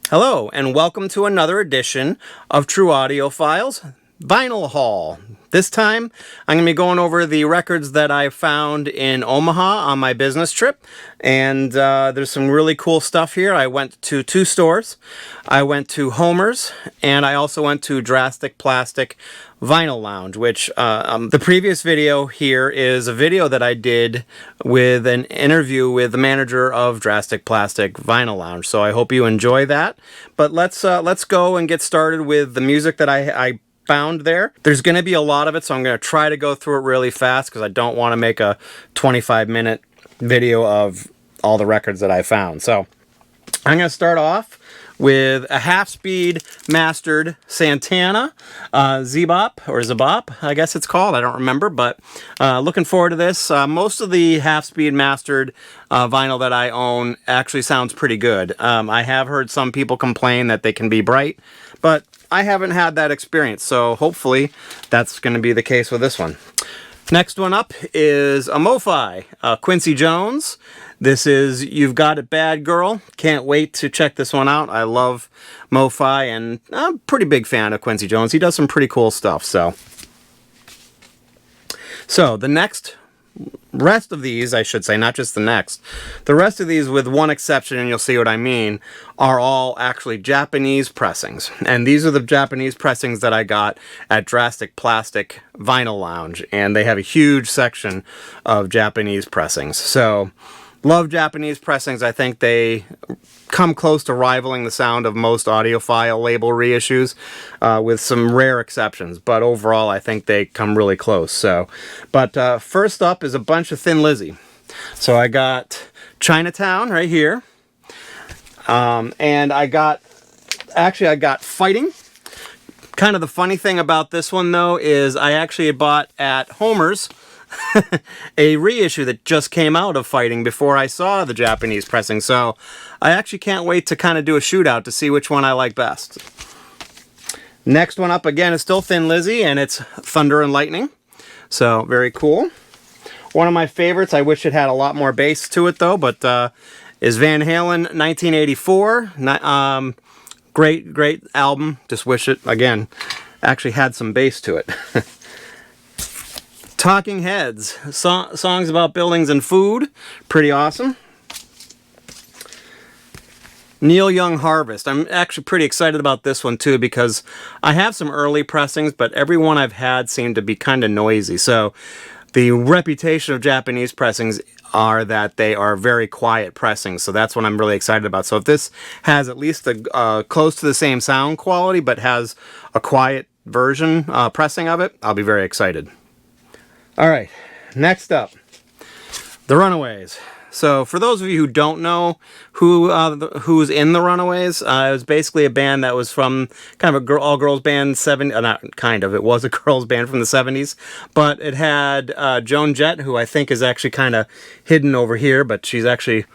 Hello, and welcome to another edition of True Audiofiles Vinyl Haul. This time, I'm going to be going over the records that I found in Omaha on my business trip, and there's some really cool stuff here. I went to two stores. I went to Homer's, and I also went to Drastic Plastic Vinyl Lounge, which the previous video here is a video that I did with an interview with the manager of Drastic Plastic Vinyl Lounge. So I hope you enjoy that. But let's go and get started with the music that I found there. There's going to be a lot of it, so I'm going to try to go through it really fast because I don't want to make a 25-minute video of all the records that I found. So I'm going to start off with a half-speed mastered Santana Z-Bop, or Z-Bop, I guess it's called. I don't remember, but looking forward to this. Most of the half-speed mastered vinyl that I own actually sounds pretty good. I have heard some people complain that they can be bright, but I haven't had that experience, so hopefully that's going to be the case with this one. Next one up is a MoFi, Quincy Jones. This is You've Got It Bad Girl. Can't wait to check this one out. I love MoFi, and I'm a pretty big fan of Quincy Jones. He does some pretty cool stuff. So the rest of these, I should say, not just the next, the rest of these, with one exception, and you'll see what I mean, are all actually Japanese pressings. And these are the Japanese pressings that I got at Drastic Plastic Vinyl Lounge. And they have a huge section of Japanese pressings. So, love Japanese pressings. I think they come close to rivaling the sound of most audiophile label reissues, with some rare exceptions. But overall, I think they come really close. So, but first up is a bunch of Thin Lizzy. So I got Chinatown right here, and I got Fighting. Kind of the funny thing about this one, though, is I actually had bought at Homer's a reissue that just came out of Fighting before I saw the Japanese pressing, so I actually can't wait to kind of do a shootout to see which one I like best. Next one up again is still Thin Lizzy, and it's Thunder and Lightning, so very cool. One of my favorites, I wish it had a lot more bass to it though, but is Van Halen 1984. Great album, just wish it, again, actually had some bass to it. Talking Heads, songs about buildings and food, pretty awesome. Neil Young Harvest. I'm actually pretty excited about this one too because I have some early pressings, but every one I've had seemed to be kind of noisy. So the reputation of Japanese pressings are that they are very quiet pressings, so that's what I'm really excited about. So if this has at least a close to the same sound quality but has a quiet version pressing of it, I'll be very excited. All right, next up, the Runaways. So for those of you who don't know who's in the Runaways, it was basically a band that was from kind of a all-girls band, not kind of, it was a girls band from the 70s, but it had Joan Jett, who I think is actually kind of hidden over here, but she's actually,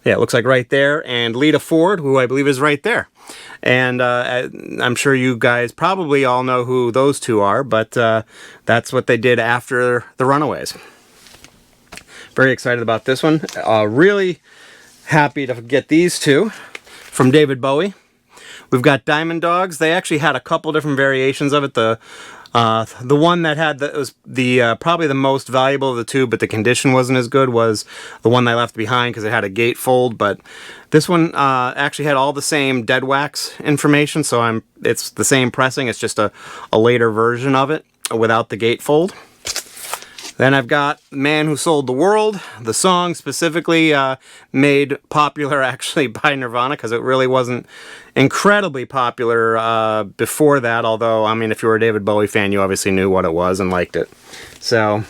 yeah, it looks like right there, and Lita Ford, who I believe is right there. And I'm sure you guys probably all know who those two are, but that's what they did after the Runaways. Very excited about this one. Really happy to get these two from David Bowie. We've got Diamond Dogs. They actually had a couple different variations of it. The one that had was probably the most valuable of the two, but the condition wasn't as good, was the one I left behind because it had a gatefold. But this one actually had all the same dead wax information, so it's the same pressing. It's just a later version of it without the gatefold. Then I've got Man Who Sold the World, the song specifically made popular actually by Nirvana, because it really wasn't incredibly popular before that, although, I mean, if you were a David Bowie fan, you obviously knew what it was and liked it. So,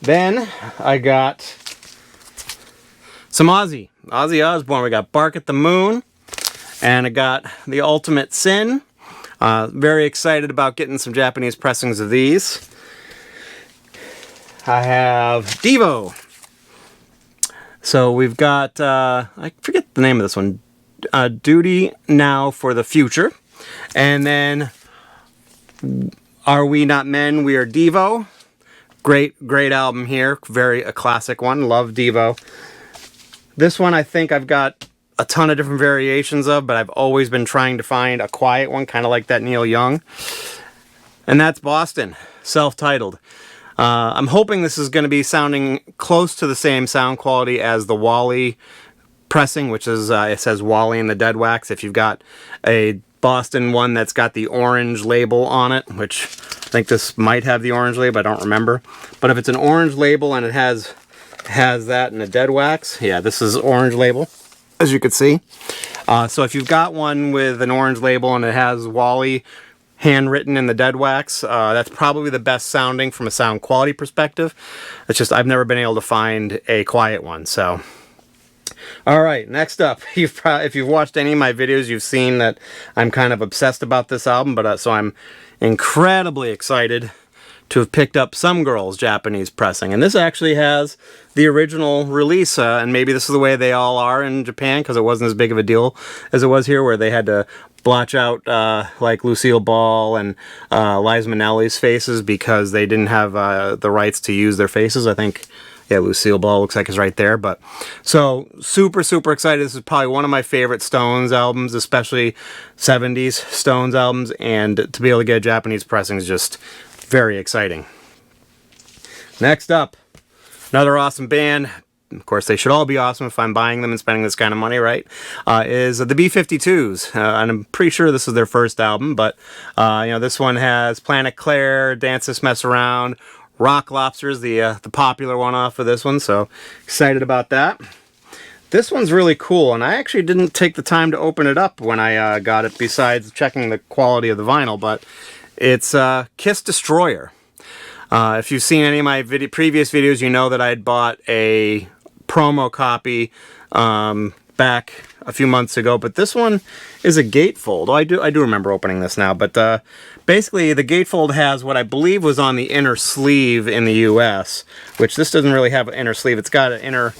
then I got some Ozzy Osbourne. We got Bark at the Moon, and I got The Ultimate Sin. Very excited about getting some Japanese pressings of these. I have Devo. So we've got, I forget the name of this one, Duty Now for the Future. And then Are We Not Men, We Are Devo. Great album here. A classic one. Love Devo. This one I think I've got a ton of different variations of, but I've always been trying to find a quiet one, kind of like that Neil Young. And that's Boston, self-titled. I'm hoping this is going to be sounding close to the same sound quality as the Wally pressing, which is, it says Wally in the dead wax. If you've got a Boston one that's got the orange label on it, which I think this might have the orange label, I don't remember. But if it's an orange label and it has that in the dead wax, yeah, this is orange label, as you can see. So if you've got one with an orange label and it has Wally handwritten in the dead wax, that's probably the best sounding from a sound quality perspective. It's just I've never been able to find a quiet one. So all right, next up, if you've watched any of my videos, you've seen that I'm kind of obsessed about this album, but so I'm incredibly excited to have picked up Some Girl's Japanese pressing. And this actually has the original release, and maybe this is the way they all are in Japan, because it wasn't as big of a deal as it was here, where they had to blotch out like Lucille Ball and Liza Minnelli's faces because they didn't have the rights to use their faces. I think, yeah, Lucille Ball looks like is right there. But so super, super excited. This is probably one of my favorite Stones albums, especially 70s Stones albums, and to be able to get a Japanese pressing is just very exciting. Next up, another awesome band. Of course, they should all be awesome if I'm buying them and spending this kind of money, right? Is the B-52s. And I'm pretty sure this is their first album, but you know, this one has Planet Claire, Dance This Mess Around, Rock Lobsters, the popular one off of this one, so excited about that. This one's really cool, and I actually didn't take the time to open it up when I got it, besides checking the quality of the vinyl, but it's Kiss Destroyer. If you've seen any of my previous videos, you know that I had bought a promo copy back a few months ago, but this one is a gatefold. Oh, I do remember opening this now, but basically the gatefold has what I believe was on the inner sleeve in the US, which this doesn't really have an inner sleeve. It's got an inner,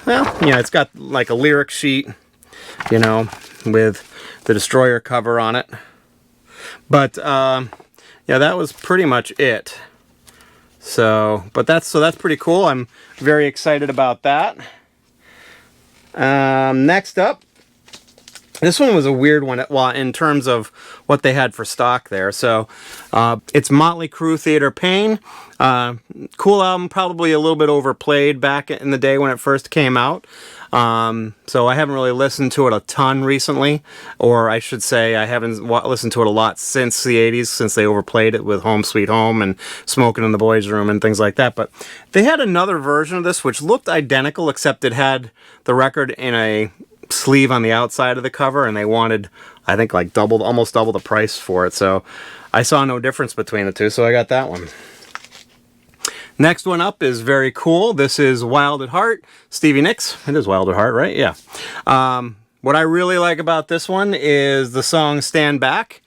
well, you know, it's got like a lyric sheet, you know, with the Destroyer cover on it. But yeah, that was pretty much it. So that's pretty cool. I'm very excited about that. Next up, this one was a weird one in terms of what they had for stock there. So it's Motley Crue Theater Pain. Cool album, probably a little bit overplayed back in the day when it first came out. So I haven't really listened to it a ton recently, or I should say I haven't listened to it a lot since the 80s, since they overplayed it with Home Sweet Home and Smoking in the Boys' Room and things like that. But they had another version of this which looked identical, except it had the record in a sleeve on the outside of the cover, and they wanted, I think, like almost double the price for it. So I saw no difference between the two, so I got that one. Next one up is very cool. This is Wild at Heart, Stevie Nicks. It is Wild at Heart, right? Yeah. What I really like about this one is the song Stand Back.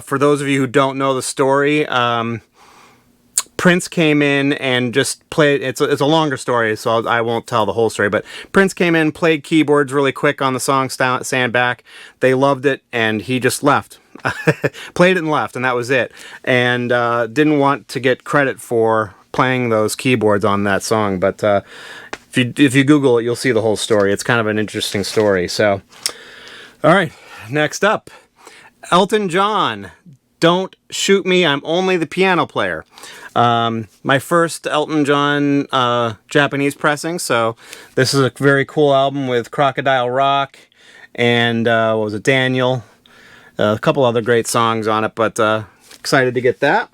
For those of you who don't know the story, Prince came in and just played, it's a longer story, so I won't tell the whole story, but Prince came in, played keyboards really quick on the song Stand Back. They loved it, and he just left. Played it and left, and that was it. And didn't want to get credit for playing those keyboards on that song, but if you Google it, you'll see the whole story. It's kind of an interesting story. So, all right, next up, Elton John, Don't Shoot Me, I'm Only the Piano Player. My first Elton John Japanese pressing, so this is a very cool album with Crocodile Rock and what was it, Daniel, a couple other great songs on it, but excited to get that.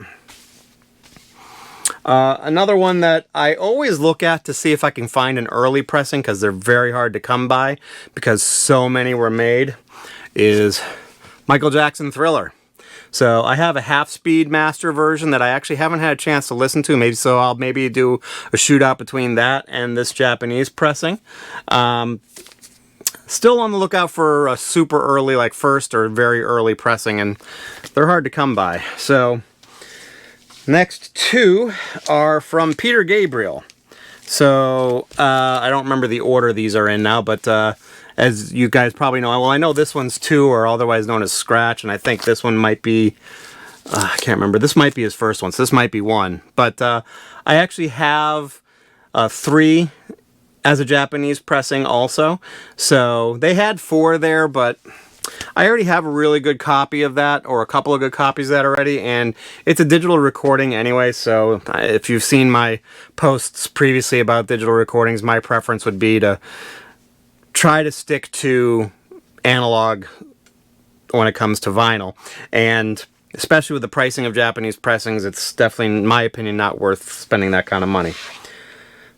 Another one that I always look at to see if I can find an early pressing, because they're very hard to come by because so many were made, is Michael Jackson Thriller. So I have a half-speed master version that I actually haven't had a chance to listen to, so I'll maybe do a shootout between that and this Japanese pressing. Still on the lookout for a super early, like first or very early pressing, and they're hard to come by. So next two are from Peter Gabriel. So I don't remember the order these are in now, but as you guys probably know, well, I know this one's 2, or otherwise known as Scratch, and I think this one might be, I can't remember, this might be his first one, so this might be 1. But I actually have 3 as a Japanese pressing also. So they had 4 there, but I already have a really good copy of that, or a couple of good copies of that already, and it's a digital recording anyway, so if you've seen my posts previously about digital recordings, my preference would be to try to stick to analog when it comes to vinyl. And especially with the pricing of Japanese pressings, it's definitely, in my opinion, not worth spending that kind of money.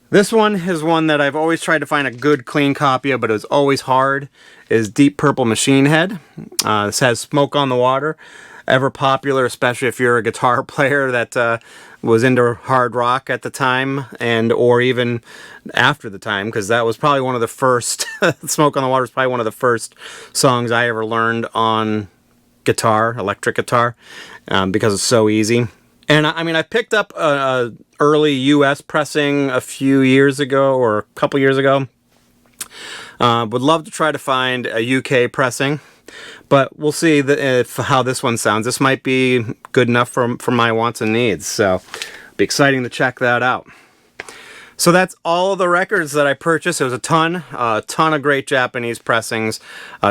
This one is one that I've always tried to find a good, clean copy of, but it was always hard, is Deep Purple Machine Head. This has Smoke on the Water, ever popular, especially if you're a guitar player that was into hard rock at the time, and or even after the time, because that was probably one of the first, Smoke on the Water is probably one of the first songs I ever learned on guitar, electric guitar, because it's so easy. And I mean, I picked up a early US pressing a few years ago, or a couple years ago. Would love to try to find a UK pressing, but we'll see how this one sounds. This might be good enough for my wants and needs, so it'll be exciting to check that out. So that's all of the records that I purchased. It was a ton of great Japanese pressings.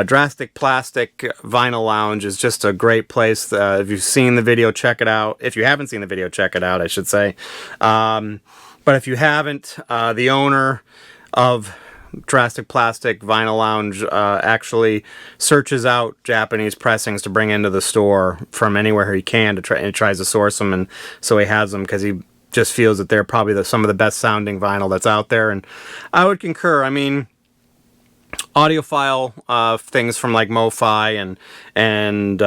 Drastic Plastic Vinyl Lounge is just a great place. If you've seen the video, check it out. If you haven't seen the video, check it out, I should say. But if you haven't, the owner of Drastic Plastic Vinyl Lounge actually searches out Japanese pressings to bring into the store from anywhere he can to try, and tries to source them, and so he has them because he just feels that they're probably some of the best sounding vinyl that's out there, and I would concur. I mean, audiophile things from like MoFi and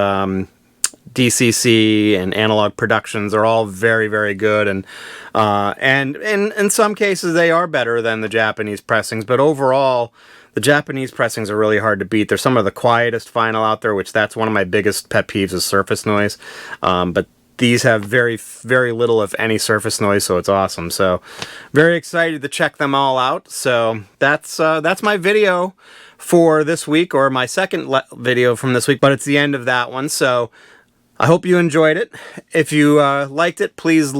DCC and Analog Productions are all very, very good, and in some cases they are better than the Japanese pressings, but overall the Japanese pressings are really hard to beat. They're some of the quietest vinyl out there, which that's one of my biggest pet peeves is surface noise, but these have very, very little, if any, surface noise, so it's awesome. So, very excited to check them all out. So, that's my video for this week, or my second video from this week, but it's the end of that one. So, I hope you enjoyed it. If you liked it, please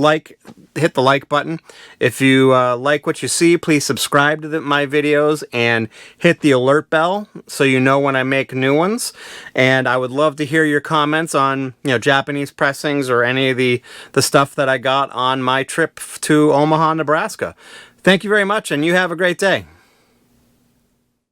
hit the like button. If you like what you see, please subscribe to my videos and hit the alert bell so you know when I make new ones. And I would love to hear your comments on Japanese pressings or any of the stuff that I got on my trip to Omaha, Nebraska. Thank you very much, and you have a great day.